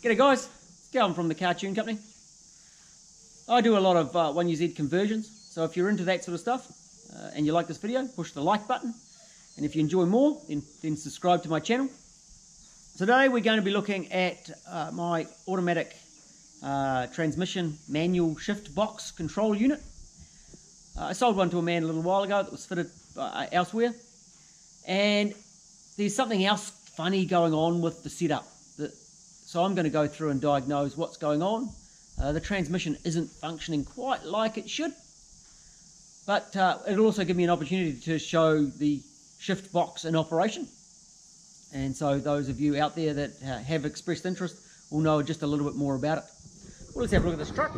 G'day guys, it's Calvin from the Cartoon Company. I do a lot of 1UZ conversions, so if you're into that sort of stuff and you like this video, push the like button, and if you enjoy more, then subscribe to my channel. Today we're going to be looking at my automatic transmission manual shift box control unit. I sold one to a man a little while ago that was fitted elsewhere, and there's something else funny going on with the setup. So I'm going to go through and diagnose what's going on. The transmission isn't functioning quite like it should, but it'll also give me an opportunity to show the shift box in operation. And so those of you out there that have expressed interest will know just a little bit more about it. Well, let's have a look at this truck.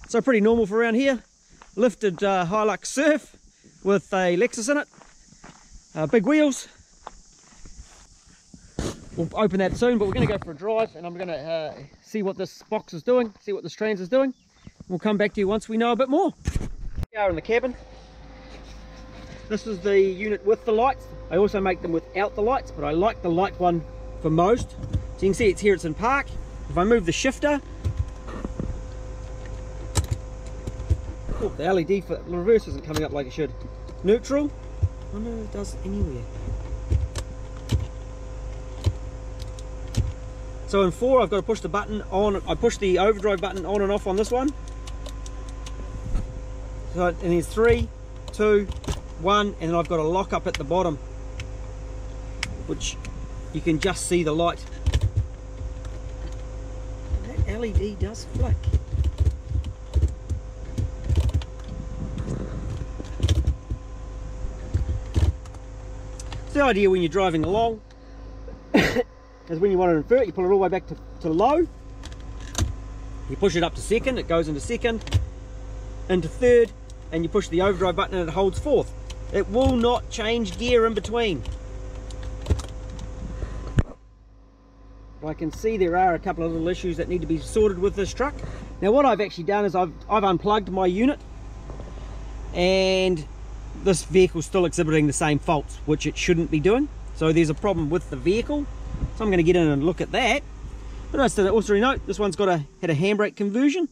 So pretty normal for around here. Lifted Hilux Surf with a Lexus in it. Big wheels. We'll open that soon, but we're going to go for a drive and I'm going to see what this box is doing, see what this trans is doing. We'll come back to you once we know a bit more. We are in the cabin. This is the unit with the lights. I also make them without the lights, but I like the light one for most. So you can see it's here, it's in park. If I move the shifter, oh, the LED for the reverse isn't coming up like it should. Neutral. Oh no, it does anywhere. So in 4, I've got to push the button on. I push the overdrive button on and off on this one. So, and there's 3, 2, 1, and then I've got a lock up at the bottom, which you can just see the light. That LED does flick. The idea when you're driving along is when you want to invert, you pull it all the way back to low, you push it up to second, it goes into second, into third, and you push the overdrive button and it holds fourth. It will not change gear in between. But I can see there are a couple of little issues that need to be sorted with this truck. Now what I've actually done is I've unplugged my unit, and this vehicle's still exhibiting the same faults, which it shouldn't be doing. So there's a problem with the vehicle. So I'm going to get in and look at that. But also note, this one's had a handbrake conversion.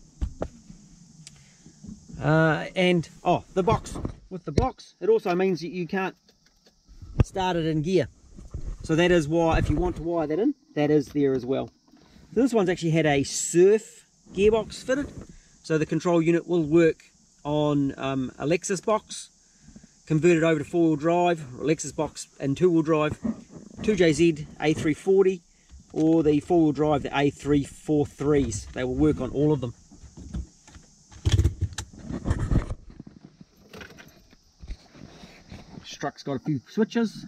And the box. With the box, it also means that you can't start it in gear. So that is why, if you want to wire that in, that is there as well. So this one's actually had a Surf gearbox fitted. So the control unit will work on a Lexus box, converted over to 4-wheel drive, Lexus box and 2-wheel drive, 2JZ A340, or the 4-wheel drive, the A343s. They will work on all of them. This truck's got a few switches,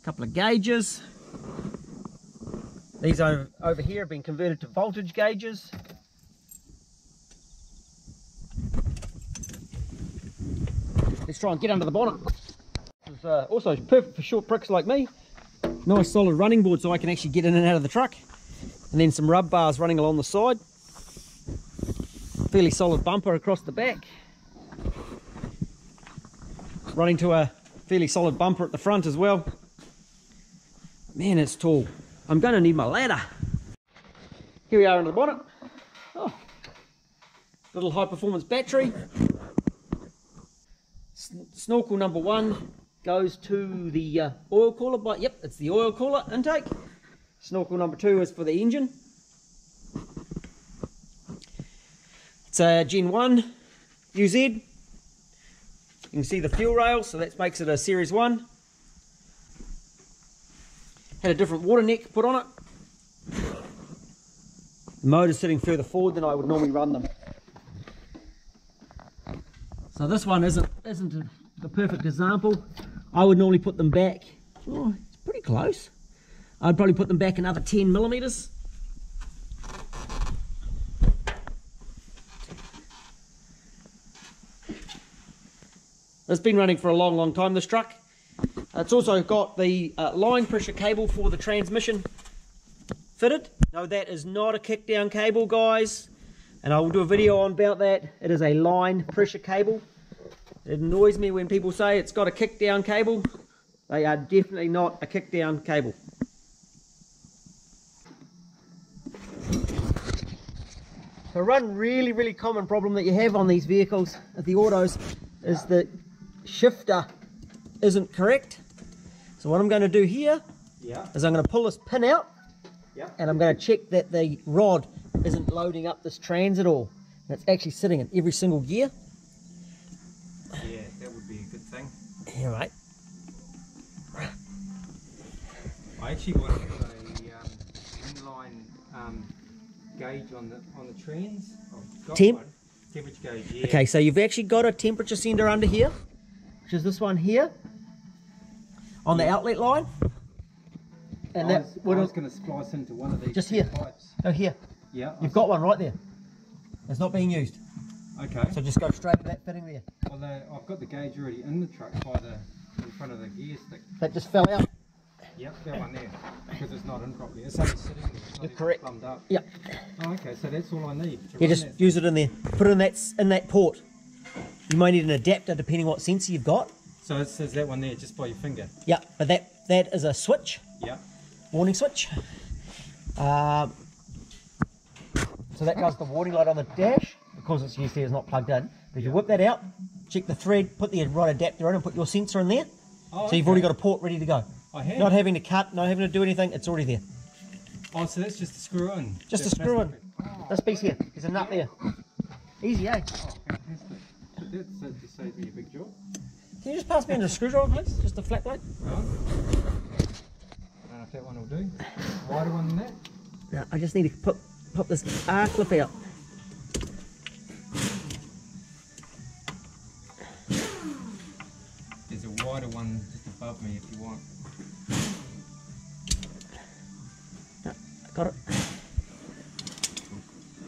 a couple of gauges. These over here have been converted to voltage gauges. Let's try and get under the bonnet. This is also perfect for short pricks like me. Nice solid running board so I can actually get in and out of the truck. And then some rub bars running along the side. Fairly solid bumper across the back. Running to a fairly solid bumper at the front as well. Man, it's tall. I'm going to need my ladder. Here we are under the bonnet. Oh, little high performance battery. Snorkel number 1 goes to the oil cooler, but yep, it's the oil cooler intake. Snorkel number 2 is for the engine. It's a Gen 1 UZ. You can see the fuel rail, so that makes it a Series 1. Had a different water neck put on it. The motor's sitting further forward than I would normally run them. So this one isn't the perfect example. I would normally put them back. Oh, it's pretty close. I'd probably put them back another 10 millimeters. It's been running for a long time, this truck. It's also got the line pressure cable for the transmission fitted. No, that is not a kick-down cable, guys, and I will do a video on about that. It is a line pressure cable. It annoys me when people say it's got a kick-down cable. They are definitely not a kick down cable. So one really common problem that you have on these vehicles, the autos, is the shifter isn't correct. So what I'm going to do here is I'm going to pull this pin out, and I'm going to check that the rod isn't loading up this trans at all. And it's actually sitting in every single gear. Yeah, that would be a good thing. Yeah, right. I actually want to put a inline gauge on the trans. I've got one. Temperature gauge, yeah. Okay, so you've actually got a temperature sender under here, which is this one here, on the outlet line. And I was going to splice into one of these just here. pipes. Oh, here. Yeah. You've got one right there. It's not being used. Okay. So just go straight to that fitting there. Although I've got the gauge already in the truck in front of the gear stick. That just fell out. Yep, that one there. Because it's not in properly. It's only sitting there. It's not even correct. plumbed up. Yep. Oh, okay, so that's all I need. You just use it in there. Put it in that port. You might need an adapter depending what sensor you've got. So it says that one there just by your finger. Yeah, but that is a switch. Yeah. Warning switch. So that does the warning light on the dash. Because it's used there, it's not plugged in. But if you whip that out, check the thread, put the right adapter in and put your sensor in there. Oh, so you've already got a port ready to go. I have. Not having to cut, not having to do anything, it's already there. Oh, so that's just a screw in. Just a screw in. This piece here, there's a nut there. Easy, eh? Oh, fantastic. That just saves me a big job. Can you just pass me a screwdriver, please? Just a flat blade? Right. I don't know if that one will do. Wider one than that? Yeah, I just need to pop this R clip out. There's a wider one just above me if you want. Yeah, got it.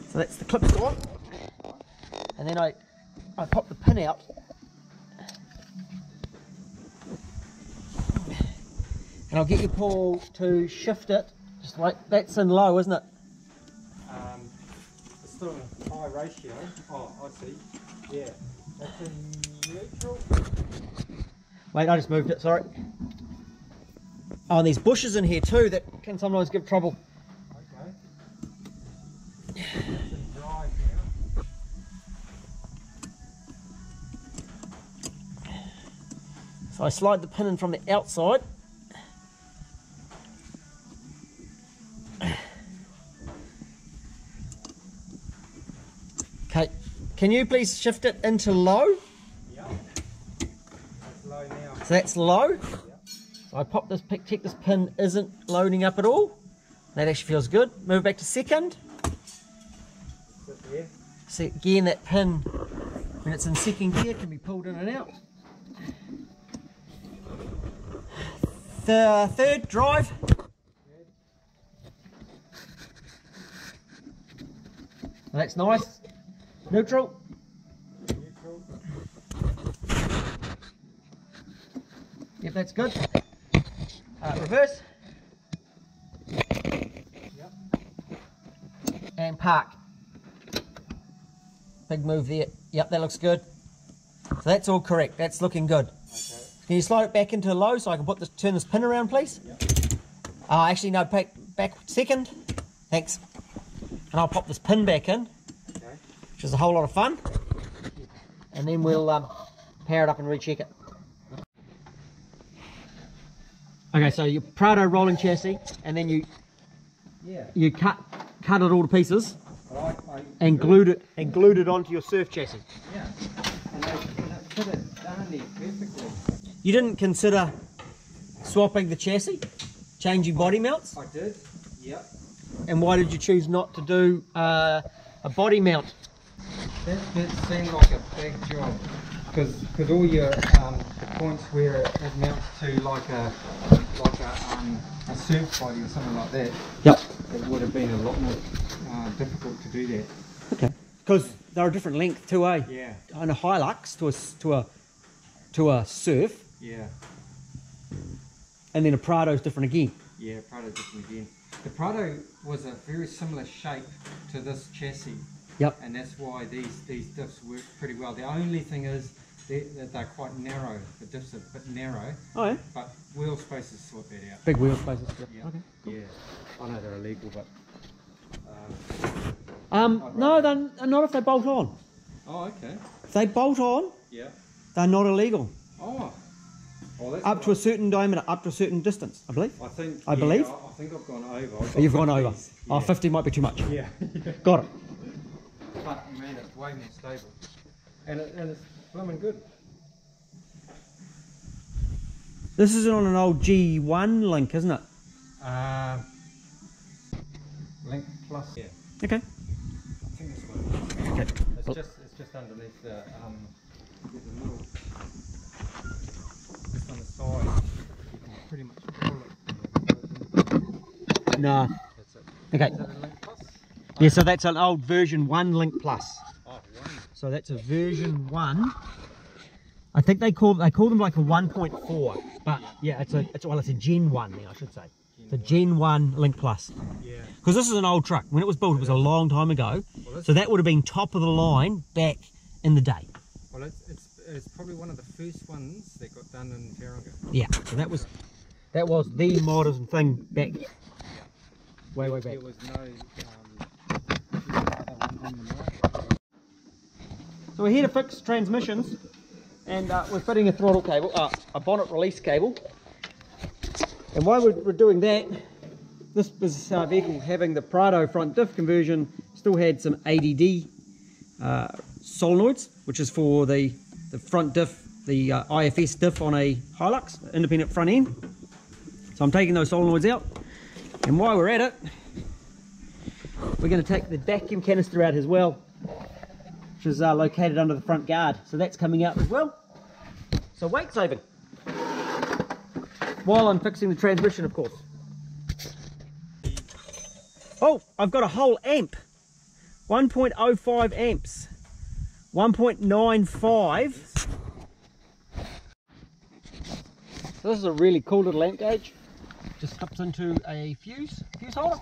So that's the clip's gone. And then I pop the pin out. And I'll get you, Paul, to shift it. Just like, that's in low, isn't it? It's still in a high ratio. Oh, I see. Yeah. That's in neutral. Wait, I just moved it, sorry. Oh, and there's bushes in here too that can sometimes give trouble. Okay. It's in drive now. So I slide the pin in from the outside. Okay, can you please shift it into low? Yeah. That's low now. So that's low. Yeah. So I pop this, check this pin isn't loading up at all. That actually feels good. Move back to second. Sit there. See, again, that pin, when it's in second gear, can be pulled in and out. The third drive. That's nice. Neutral. Neutral. Yep, that's good. Reverse. Yep. And park. Big move there. Yep, that looks good. So that's all correct. That's looking good. Okay. Can you slide it back into low so I can turn this pin around, please? Yep. Actually, no, back second. Thanks. And I'll pop this pin back in, Okay. which is a whole lot of fun. And then we'll power it up and recheck it. Okay, so your Prado rolling chassis, and then you cut it all to pieces and glued it onto your Surf chassis. Yeah. And it fitted down there perfectly. You didn't consider swapping the chassis, changing body mounts, I did. Yep. and why did you choose not to do a body mount? That seemed like a big job because all your points where it mounts to like a surf body or something like that. Yep. It would have been a lot more difficult to do that. Okay. Because they're a different length to a Yeah. on a Hilux to a Surf, Yeah. and then a Prado's different again. Yeah. Prado different again. The Prado was a very similar shape to this chassis. Yep. And that's why these diffs work pretty well. The only thing is they're quite narrow. The diffs are a bit narrow. Oh yeah. But wheel spaces sort that out. Big wheel spaces. Yeah. Okay. Cool. Yeah. I know they're illegal, but. No, they're not if they bolt on. Oh, okay. If they bolt on, Yeah. they're not illegal. Oh. Well, that's Up to a certain diameter, up to a certain distance, I believe. I believe. I think I've gone over. Oh, you've gone over. Yeah. Oh, 50 might be too much. Yeah. Got it. But man, it's way more stable, and it's blooming good. This is on an old G1 link, isn't it? Link plus. Yeah. Okay. I think this one. Okay. It's just underneath the little. Just on the side. You can pretty much pull it. No. That's it. Okay. Is that a link plus? Yeah, so that's an old version 1 link plus. Oh, one. So that's a version 1. I think they call them like a 1.4, but yeah, it's a Gen 1 now, I should say. It's a Gen 1 Link Plus. Yeah. Because this is an old truck. When it was built, it was a long time ago. Well, So that would have been top of the line back in the day. Well, it's probably one of the first ones that got done in Tauranga. Yeah. So that was the modern thing back. Way back. There was no. So we're here to fix transmissions, and we're fitting a throttle cable, a bonnet release cable. And while we're doing that, this vehicle, having the Prado front diff conversion, still had some ADD solenoids, which is for the front diff, the IFS diff on a Hilux, independent front end. So I'm taking those solenoids out, and while we're at it, we're going to take the vacuum canister out as well, which is located under the front guard. So that's coming out as well. So weight saving. While I'm fixing the transmission, of course. Oh, I've got a whole amp. 1.05 amps. 1.95. So this is a really cool little amp gauge. Just clips into a fuse holder.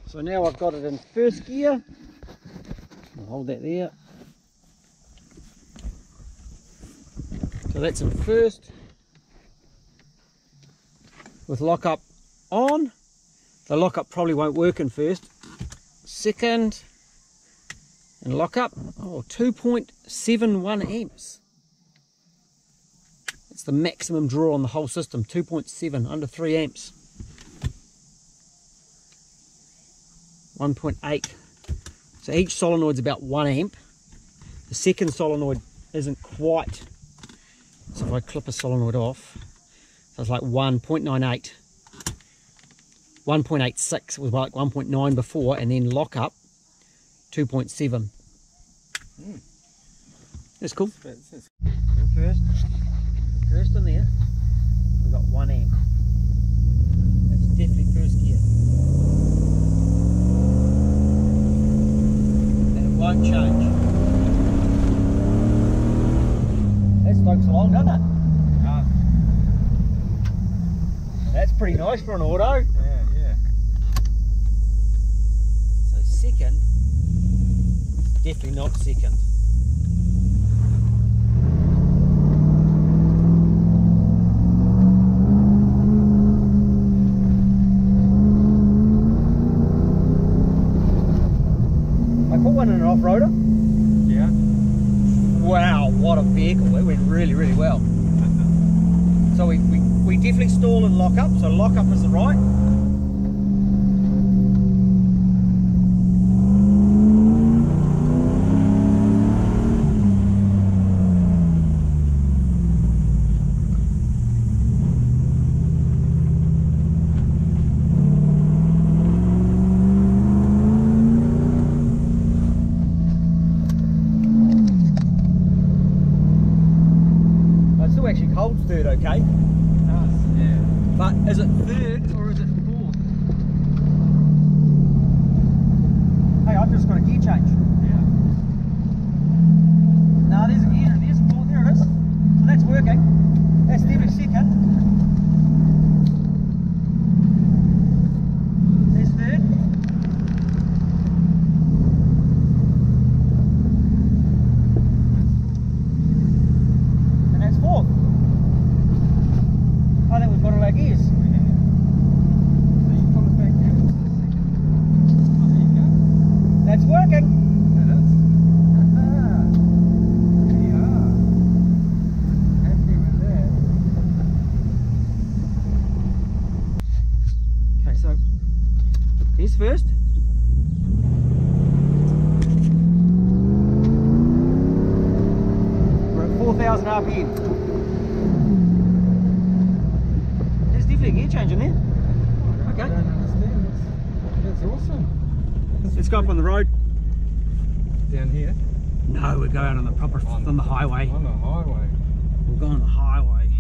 So now I've got it in first gear. I'll hold that there. So that's in first. With lockup on. The lockup probably won't work in first. Second. And lockup. Oh, 2.71 amps. That's the maximum draw on the whole system. 2.7, under 3 amps. 1.8. So each solenoid's about 1 amp. The second solenoid isn't quite. So if I clip a solenoid off, so it's like 1.98. 1.86, it was like 1.9 before, and then lock up 2.7. That's cool. First in there, we've got 1 amp. That's definitely first gear. And it won't change. That stokes along, doesn't it? That's pretty nice for an auto. Yeah. So second, definitely not second. I put one in an off-roader. Yeah. Wow, what a vehicle. It went really, really well. So we definitely stall and lock up. So lock up is the right. Actually holds third okay. Yeah. But is it third or is it fourth? Hey, I've just got a gear change. Yeah. No, there's a gear and there's a fourth, there it is. So that's working. That's definitely second. There's third. fourth. I think we've got all our gears. That's working. It is. There you are. Happy with that. Okay, so here's first. We're at 4,000 RPM. There's definitely a gear change in there. Okay. I don't understand. That's awesome. Let's go up on the road. Down here? No, we'll go out on the proper, on the highway. On the highway. We'll go on the highway.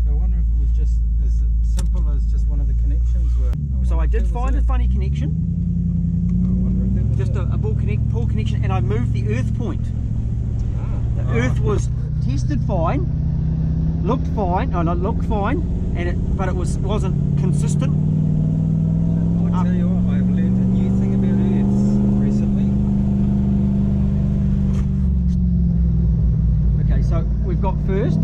I wonder if it was just as simple as just one of the connections were. So I did find a funny connection. I wonder if that was Just a poor connection, and I moved the earth point. The earth was tested fine, looked fine, not looked fine, and but it wasn't consistent. I tell you what, I've learned a new thing about earths recently. Okay, so we've got first.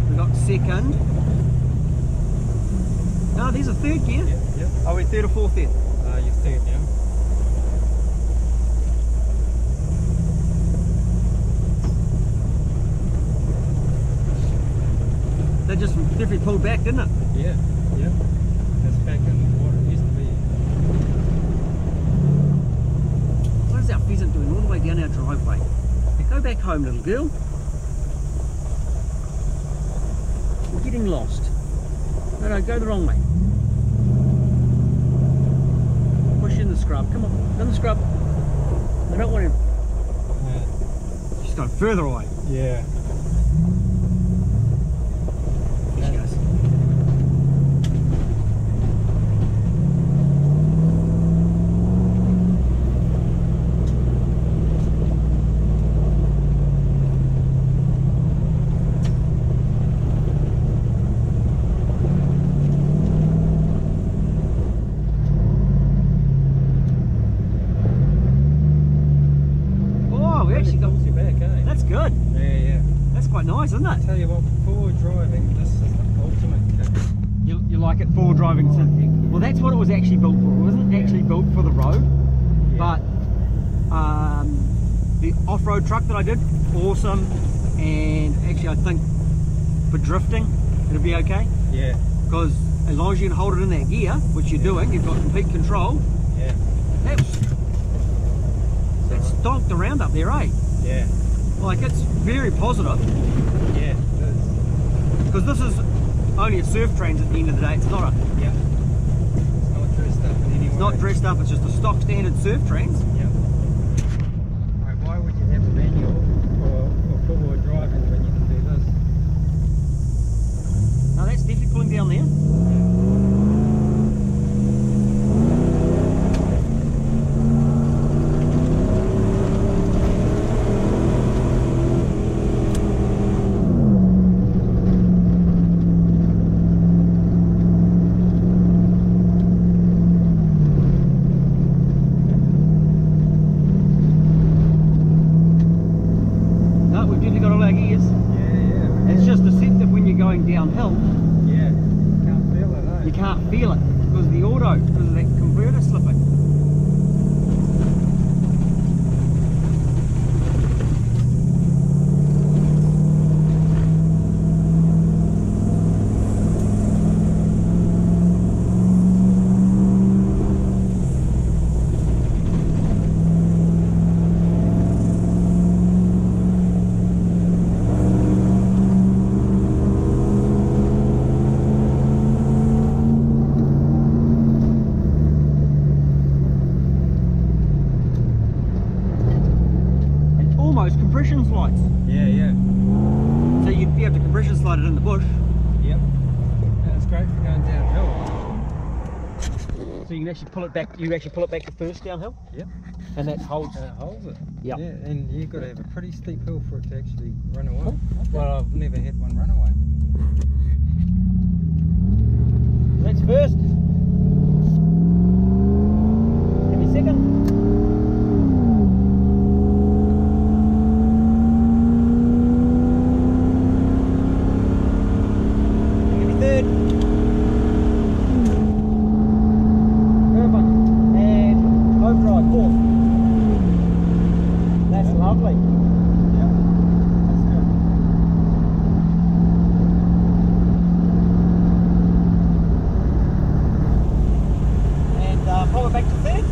We've got second. No, there's a third gear. Yep. Are we third or fourth then? You're third now. That just definitely pulled back, didn't it? Yeah, yeah. That's back in what it used to be. What is our pheasant doing all the way down our driveway? Go back home, little girl. We're getting lost. No, go the wrong way. Push in the scrub. Come on, in the scrub. I don't want him. She's gone further away. Yeah. There she goes. That's good. Yeah, yeah. That's quite nice, isn't it? Tell you what, forward driving, this is the ultimate kick. You like it forward driving? Well, that's what it was actually built for. It wasn't actually built for the road, but the off-road truck that I did, awesome. And actually, I think for drifting, it'll be okay. Yeah. Because as long as you can hold it in that gear, which you're doing, you've got complete control. Yeah. That's stonked around up there, eh? Yeah. Like, it's very positive. Yeah, it is. Because this is only a surf train at the end of the day. It's not a. Yeah. It's not dressed up in any way. It's not dressed up. It's just a stock standard surf trains. Yeah. Right, why would you have a manual for forward driving when you can do this? No, that's definitely pulling down there. Downhill, yeah, you can't feel it, eh? You can't feel it because of the auto, because of that converter slipping. Compression slides. Yeah, yeah. So you'd be able to compression slide it in the bush. Yep. That's great for going downhill. So you can actually pull it back. You actually pull it back to first downhill. Yep. And that holds. And it holds it. Yep. Yeah, and you've got to have a pretty steep hill for it to actually run away. Cool. Okay. Well, I've never had one run away. That's first. Give me second. That's lovely. Yeah, that's good. And pull it back to third.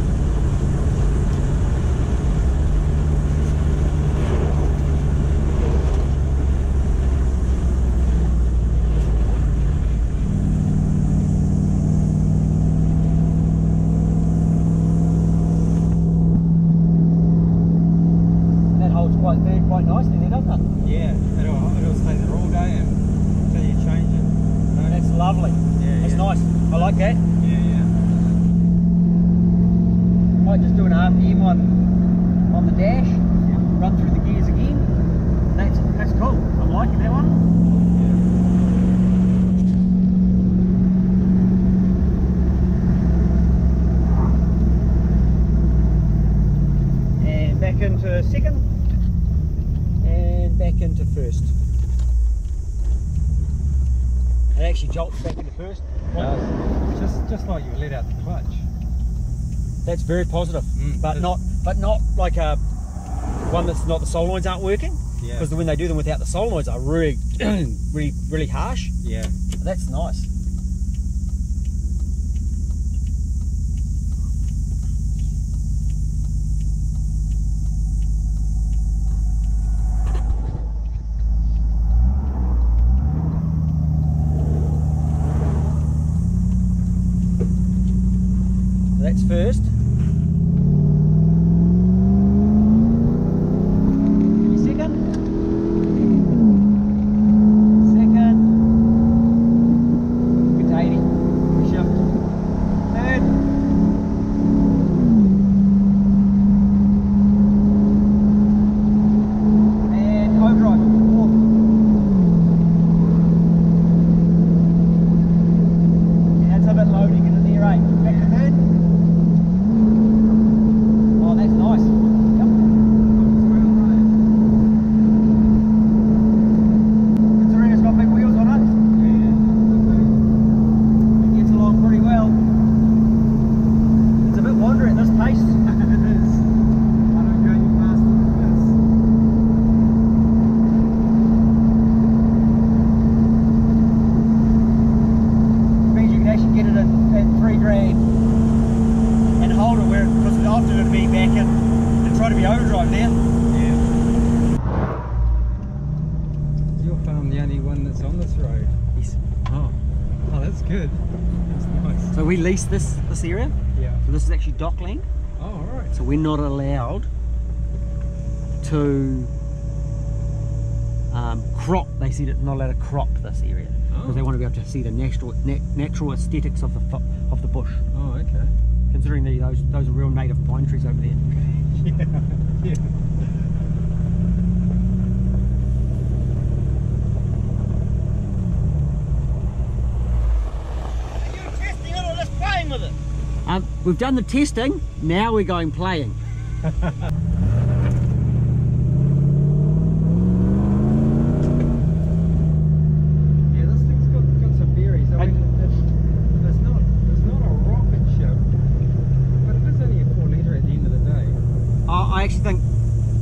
Quite nicely then, doesn't it? Yeah, it'll stay there all day until you change it. No? That's lovely. Yeah, that's nice. I like that. Yeah. I might just do an RPM on the dash, run through the gears again. That's cool. I'm liking that one. And back into second. And back into first. It actually jolts back into first. Just like you let out the clutch. That's very positive, but not like a one that's not the solenoids aren't working. Yeah. Because when they do them without the solenoids, are really, really harsh. Yeah. That's nice. That's first. Second. Second. Get to 80. Shift. Third. And overdrive. Fourth. Yeah, that's a bit low to get in there, right? Back to third. Oh, that's nice. Yep. Considering it's got big wheels on it, it gets along pretty well. It's a bit wandering at this pace. It is. I don't go any faster than this. Means you can actually get it at 3 grand and hold it where, because often it'll be back in and try to be overdrive now. Yeah. Is your farm the only one that's on this road? Yes. Oh, that's good. That's nice. So we lease this area. Yeah. So this is actually dock land. Oh, alright. So we're not allowed to crop. They said it's not allowed to crop this area because they want to be able to see the natural aesthetics of the bush. Oh, okay. Considering those are real native pine trees over there. Yeah. Are you testing it or just playing with it? We've done the testing. Now we're going playing. I actually think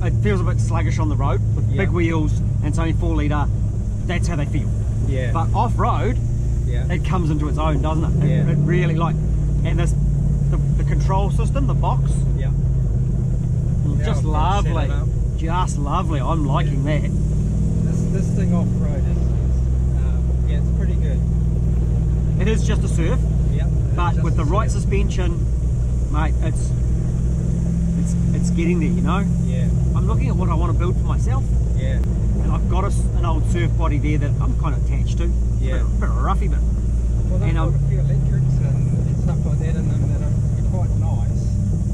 it feels a bit sluggish on the road with big wheels and it's only 4 litre. That's how they feel. Yeah. But off road, it comes into its own, doesn't it? It really and the control system, the box. Yeah. Just lovely. Just lovely. I'm liking that. This thing off road is it's pretty good. It is just a Surf. Yeah. But with the right suspension, mate, it's getting there, you know? Yeah. I'm looking at what I want to build for myself. Yeah. And I've got an old Surf body there that I'm kind of attached to. Yeah. A bit of a roughy, but... Well, they've got a few electrics and stuff like that in them that are quite nice.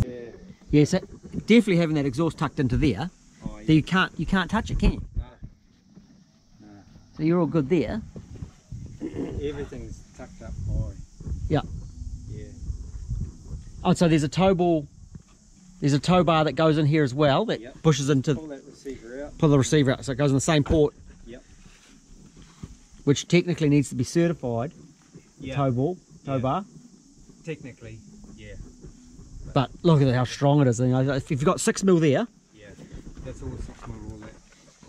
Yeah. Yes, definitely having that exhaust tucked into there. Oh, yeah. Then you can't touch it, can you? No. No. So you're all good there. Everything's tucked up high. Yeah. Yeah. Oh, so there's a tow ball. There's a tow bar that goes in here as well that pushes into... Pull that receiver out. Pull the receiver out, so it goes in the same port. Yep. Which technically needs to be certified. Tow bar. Technically, yeah. But look at how strong it is. You know, if you've got 6mm there, That's all 6mm, all that.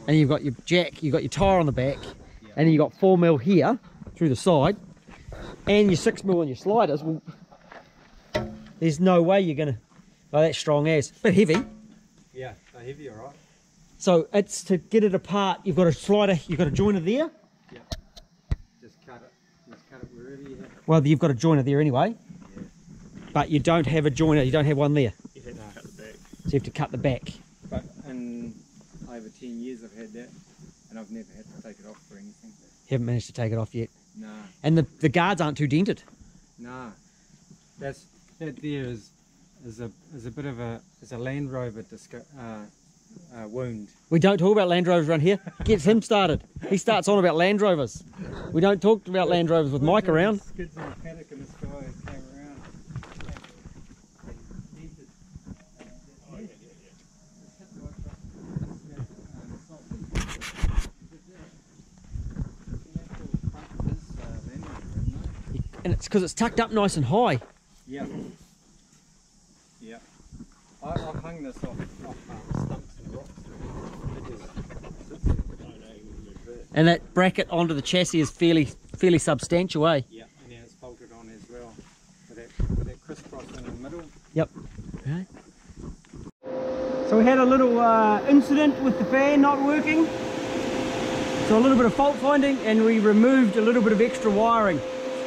And you've got your jack, you've got your tyre on the back, and then you've got 4mm here through the side, and your 6mm on your sliders. Well, there's no way you're gonna, oh, that's strong as, but heavy. Yeah, they're heavy, alright. So it's to get it apart, you've got a slider, you've got a joiner there. Yeah. Just cut it wherever you have. Well, you've got a joiner there anyway. Yeah. But you don't have a joiner, you don't have one there. You have to cut the back. So you have to cut the back. But in over 10 years I've had that, and I've never had to take it off for anything. You haven't managed to take it off yet. Nah. And the guards aren't too dented. Nah. That there is a bit of a Land Rover wound. We don't talk about Land Rovers around here. Gets him started. He starts on about Land Rovers. We don't talk about Land Rovers with Mike around. Skids in a paddock and this guy came around. And it's because it's tucked up nice and high. Yeah. Yeah. I've hung this off stumps and rocks. And that bracket onto the chassis is fairly substantial, eh? Yeah, and then it's bolted on as well. With that crisscross in the middle. Yep. Okay. So we had a little incident with the fan not working. So a little bit of fault finding, and we removed a little bit of extra wiring.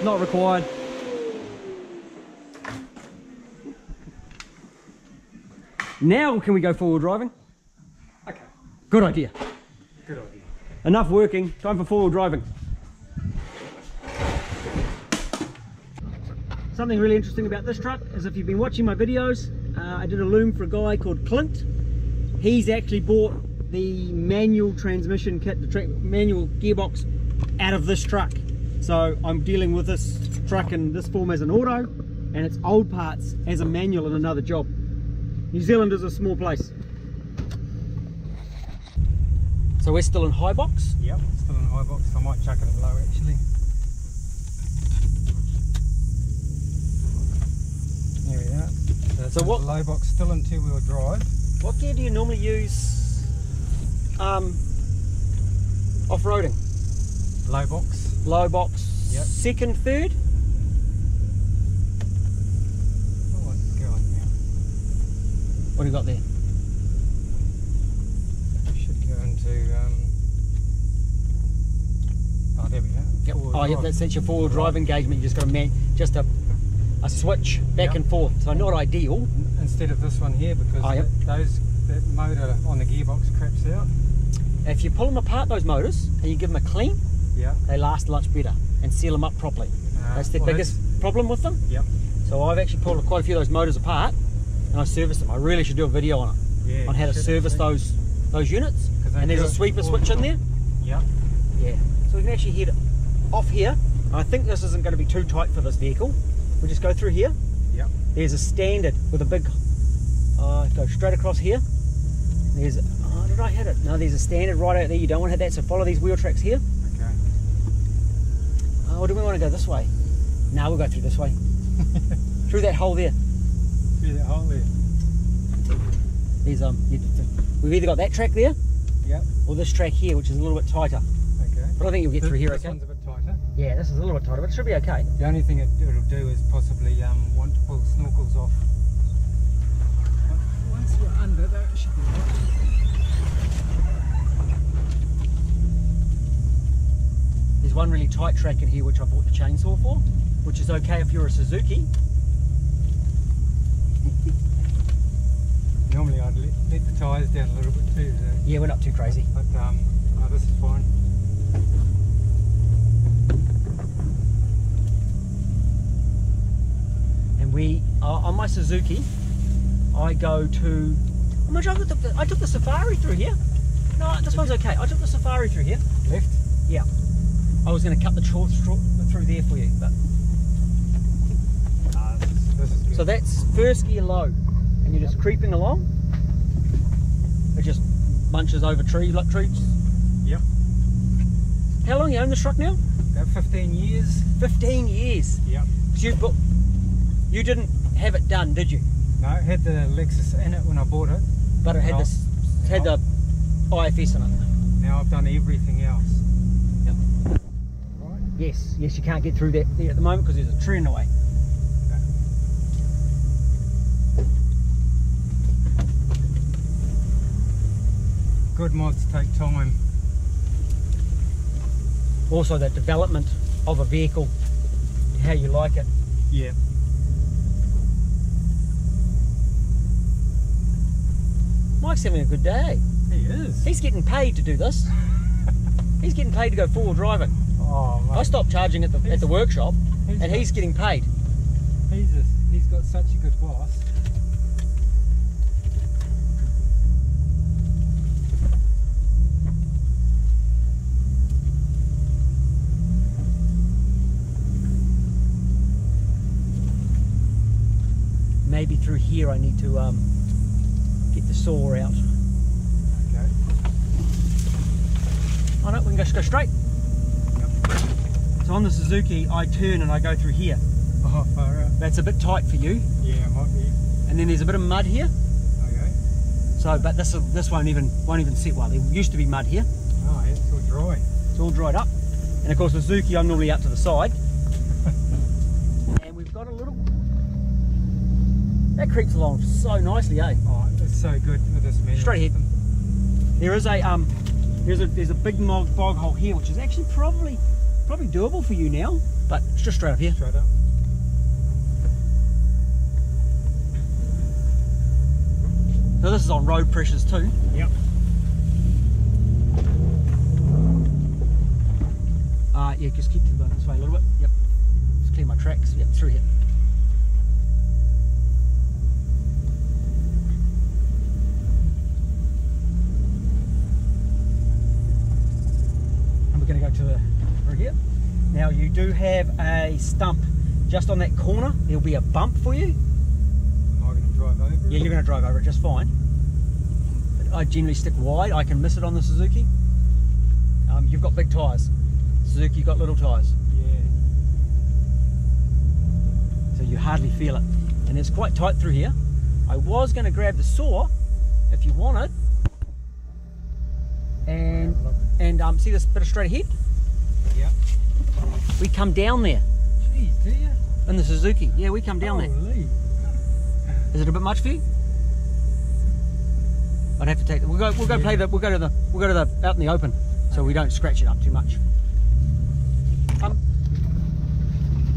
Not required. Now can we go forward driving? Okay. Good idea. Good idea. Enough working, time for forward driving. Something really interesting about this truck is, if you've been watching my videos, I did a loom for a guy called Clint. He's actually bought the manual transmission kit, the manual gearbox out of this truck. So I'm dealing with this truck in this form as an auto, and its old parts as a manual in another job. New Zealand is a small place. So we're still in high box? Yep, still in high box. I might chuck it in low actually. There we are. So what low box, still in 2-wheel drive. What gear do you normally use off-roading? Low box. Low box, yep. Second, third? Oh, let's go on now. What do you got there? Should go into, oh, there we go. Yep. Oh, yep, that's your forward drive engagement. You just got a switch back yep. and forth. So not ideal. Instead of this one here, because yep. that motor on the gearbox craps out. If you pull them apart, those motors, and you give them a clean, yeah, they last much better, and seal them up properly. That's the biggest problem with them. Yep. So I've actually pulled quite a few of those motors apart, and I serviced them. I really should do a video on it, yeah, on how to service those units. And there's a sweeper switch in there. Yeah. Yeah. So we can actually head off here. I think this isn't going to be too tight for this vehicle. We just go through here. Yep. There's a standard with a big. Go straight across here. There's. Oh, did I hit it? No, there's a standard right out there. You don't want to hit that, so follow these wheel tracks here. Okay. Oh, do we want to go this way? No, we'll go through this way. Through that hole there. Through that hole there. There's we've either got that track there, yep, or this track here, which is a little bit tighter. Okay. But I think you'll get through here. This okay. one's a bit tighter. Yeah, this is a little bit tighter, but it should be okay. The only thing it'll do is possibly want to pull the snorkels off. Once we're under, that should be right. There's one really tight track in here which I bought the chainsaw for, which is okay if you're a Suzuki. Normally I'd let the tyres down a little bit too. So. Yeah, we're not too crazy. But no, this is fine. And we on my Suzuki, I go to. I took the Safari through here. No, this one's okay. I took the Safari through here. Left? Yeah. I was going to cut the short through there for you, but. This is good. So that's first gear low, and you're just creeping along. It just bunches over trees. Yep. How long you own this truck now? About 15 years. 15 years. Yep. You didn't have it done, did you? No, it had the Lexus in it when I bought it. But it had this had the IFS in it. Now I've done everything else. Yep. Right. Yes, yes, you can't get through that there at the moment because there's a tree in the way. Good mods take time. Also the development of a vehicle, how you like it. Yeah. Mike's having a good day. He is. He's getting paid to do this. He's getting paid to go forward driving. Oh, mate. I stopped charging at the workshop, and he's getting paid. He's got such a good boss. Maybe through here I need to get the saw out. Okay. Oh no, we can just go straight. Yep. So on the Suzuki, I turn and I go through here. Oh, far out. That's a bit tight for you. Yeah, it might be. And then there's a bit of mud here. Okay. So, but this won't even sit well. There used to be mud here. Oh, yeah, it's all dry. It's all dried up. And of course, the Suzuki, I'm normally out to the side. And we've got a little. That creeps along so nicely, eh? Oh, it's so good with this manual Straight ahead. system. There is there's a big bog hole here, which is actually probably doable for you now, but it's just straight up here. Straight up. So this is on road pressures too. Yep. Yeah, just keep going this way a little bit. Yep. Just clear my tracks. Yep, through here. And we're going to go to through here. Now you do have a stump just on that corner. There'll be a bump for you. Am I going to drive over it? Yeah, you're going to drive over it just fine. But I generally stick wide. I can miss it on the Suzuki. You've got big tyres. Suzuki got little tyres. Yeah. So you hardly feel it. And it's quite tight through here. I was going to grab the saw if you want it. And see this bit of straight ahead? Yep. We come down there Jeez, do you? in the Suzuki. Yeah, we come down there. Holy. Is it a bit much for you? I'd have to take. We'll go to the out in the open, so we don't scratch it up too much.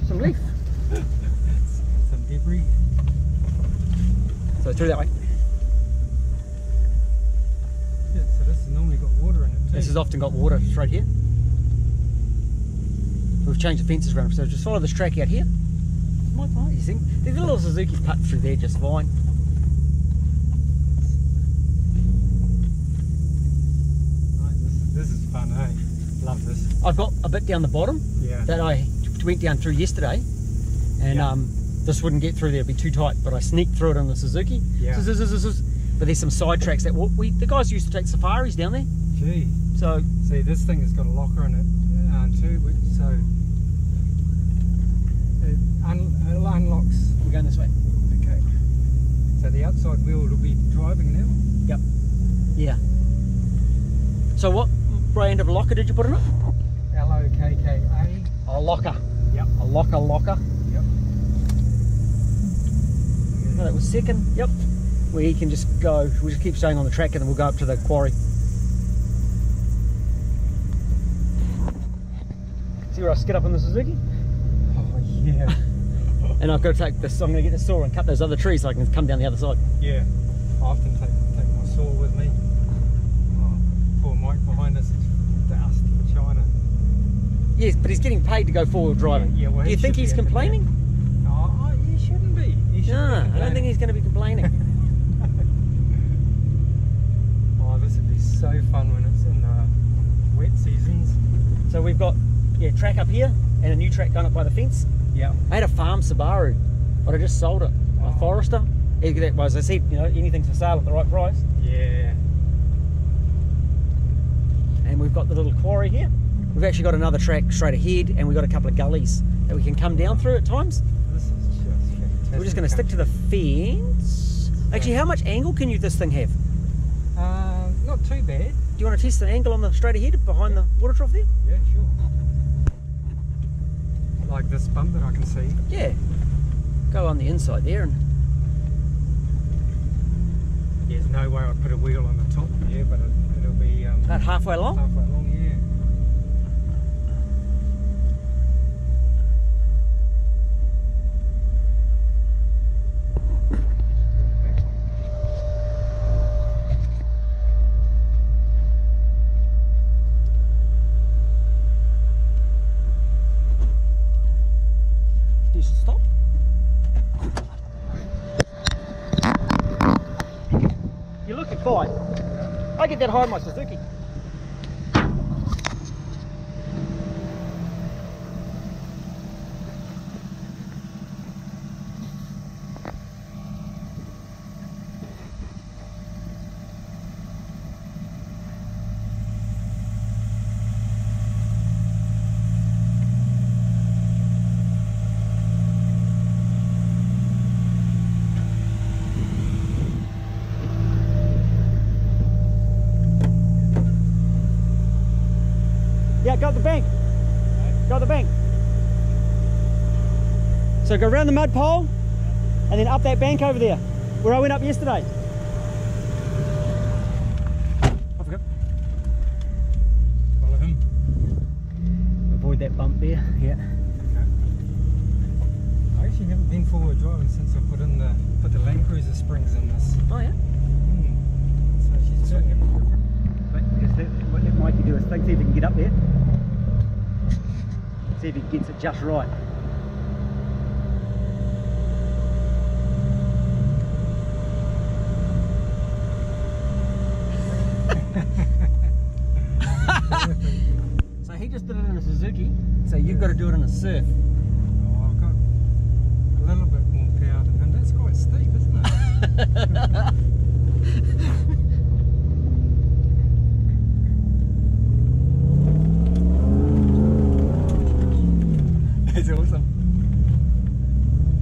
Some leaf. Some debris. So through that way. Yeah, so this has normally got water in it too. This has often got water straight here. We've changed the fences around, so just follow this track out here. You think the little Suzuki's put through there just fine. Right, this is fun, eh? Love this. I've got a bit down the bottom that I went down through yesterday, and this wouldn't get through there, it'd be too tight, but I sneaked through it on the Suzuki. Yeah. But there's some side tracks that the guys used to take safaris down there. Gee. So see, this thing has got a locker in it too, so it unlocks. we're going this way. Okay. So the outside wheel will be driving now. Yep. Yeah. So what brand of locker did you put in it? LOKKA. A locker. Yep. A locker. Yep. No, that was second. Yep. Where he can just go. We'll just keep staying on the track, and then we'll go up to the quarry. See where I skid up on the Suzuki? Oh yeah. And I've got to take this. I'm going to get the saw and cut those other trees so I can come down the other side. Yeah. I often take my saw with me. Oh, poor Mike behind us is dust in China. Yes, but he's getting paid to go forward driving. Yeah, well, do you think he's complaining? Oh, he shouldn't be. No, I don't think he's going to be complaining. Oh, this would be so fun when it's in the wet seasons. So we've got track up here and a new track going up by the fence. Yeah. I had a farm Subaru, but I just sold it. A Forester. As I said, anything's for sale at the right price. Yeah. And we've got the little quarry here. We've actually got another track straight ahead, and we've got a couple of gullies that we can come down through at times. This is just fantastic. We're just going to stick to the fence. Actually, how much angle can this thing have? not too bad. Do you want to test the angle on the straight ahead behind the water trough there? Yeah, sure. Like this bump that I can see. Yeah. Go on the inside there and... There's no way I'd put a wheel on the top, yeah, but it'll be... about halfway long? Halfway long, yeah. You should stop. You're looking fine. I get that high in my Suzuki. Yeah, go up the bank. Go up the bank. So go around the mud pole and then up that bank over there where I went up yesterday. Off we go. Follow him. Avoid that bump there. Yeah. Okay. I actually haven't been forward driving since I put the Land Cruiser springs in this. Oh yeah. So she's doing a bit different. But what let Mikey do is see if he can get up there. See if he gets it just right. So he just did it in a Suzuki, so you've got to do it in a Surf. Oh, I've got a little bit more power than him. That's quite steep, isn't it? That's awesome.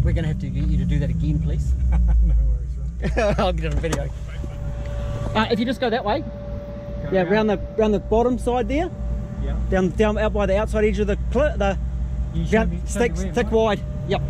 We're going to have to get you to do that again, please. No worries, right? I'll get it on video. If you just go that way, Go yeah, round the bottom side there, Yeah. down out by the outside edge of the cliff, You show me thick where, right? wide. Yep.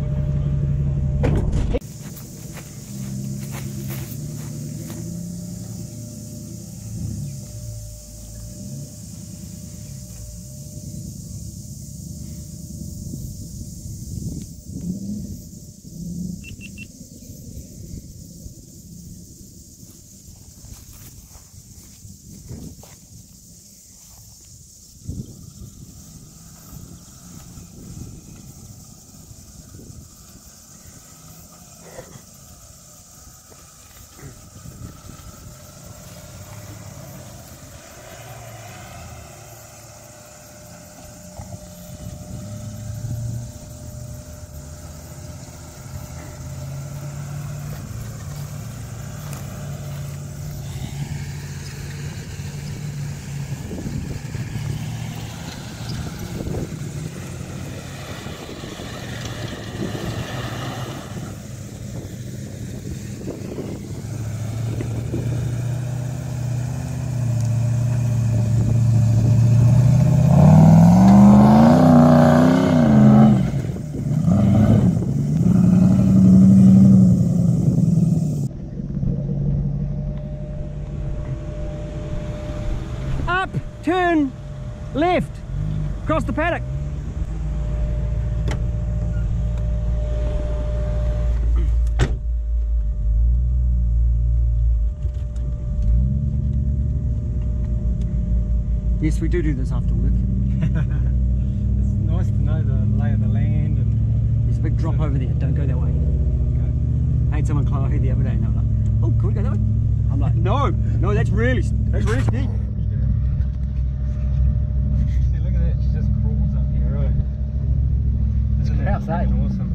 Up, turn, left, across the paddock. Yes, we do this after work. It's nice to know the lay of the land. And There's a big drop over there, don't go that way. okay. I had someone climb here the other day and they were like, oh, can we go that way? I'm like, no, that's really steep. See, look at that, she just crawls up here, right? Isn't that House, eh? freaking awesome?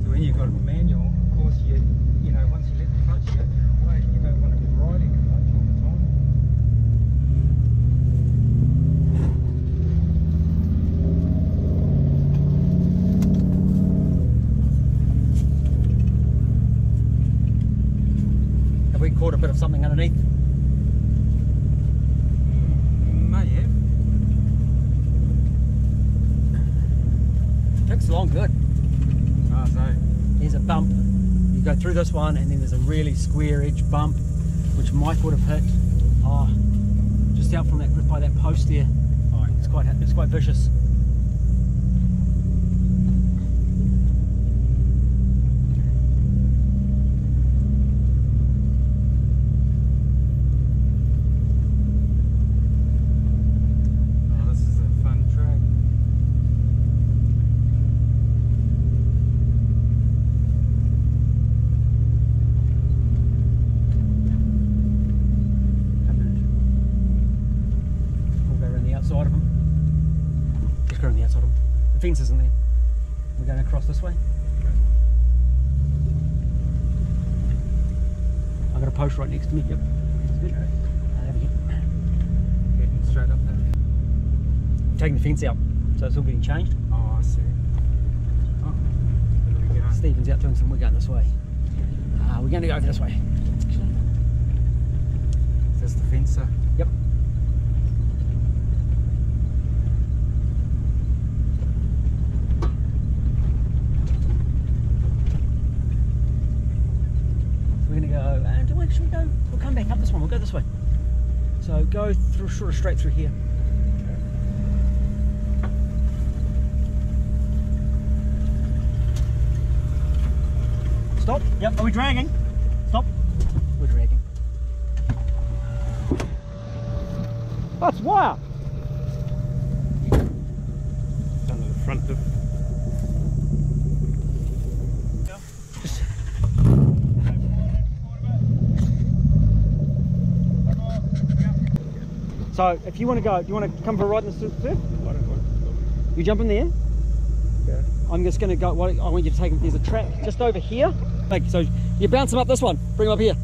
So when you've got a manual, of course, you know, once you let the clutch go, you're away. You don't want to be riding it much all the time. caught a bit of something underneath. May have. Takes along good. Oh, so. There's a bump. You go through this one, and then there's a really square edge bump, which Mike would have hit. Oh, just out from that by that post there. Oh, it's quite vicious. The fence isn't there. We're going across this way. Okay. I've got a post right next to me. Yep. That's good. Okay. There we go. Heading straight up there. Taking the fence out, so it's all getting changed. Oh, I see. Oh, there we go. Stephen's out doing some. We're going this way. We're going to go over this way. There's the fencer. Yep. Should we go? We'll come back up this one. We'll go this way. So go through, sort of straight through here. Stop. Yep. Are we dragging? Stop. We're dragging. That's wire. Down to the front of. So if you want to go, do you want to come for a ride in the surf? I don't want to. You jump in there. Yeah. I'm just going to go. I want you to take him. There's a track just over here. So you bounce him up this one. Bring him up here.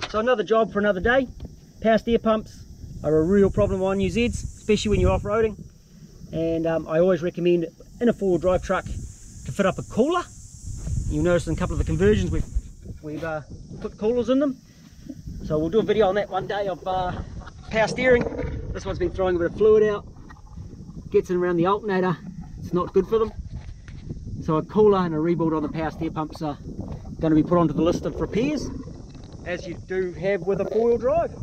So another job for another day. Power steer pumps are a real problem on UZs, especially when you're off-roading. And I always recommend in a four-wheel drive truck to fit up a cooler. You'll notice in a couple of the conversions we've put coolers in them. So we'll do a video on that one day of power steering. This one's been throwing a bit of fluid out. Gets in around the alternator. It's not good for them. So a cooler and a rebuild on the power steer pumps are going to be put onto the list of repairs, as you do have with a four-wheel drive.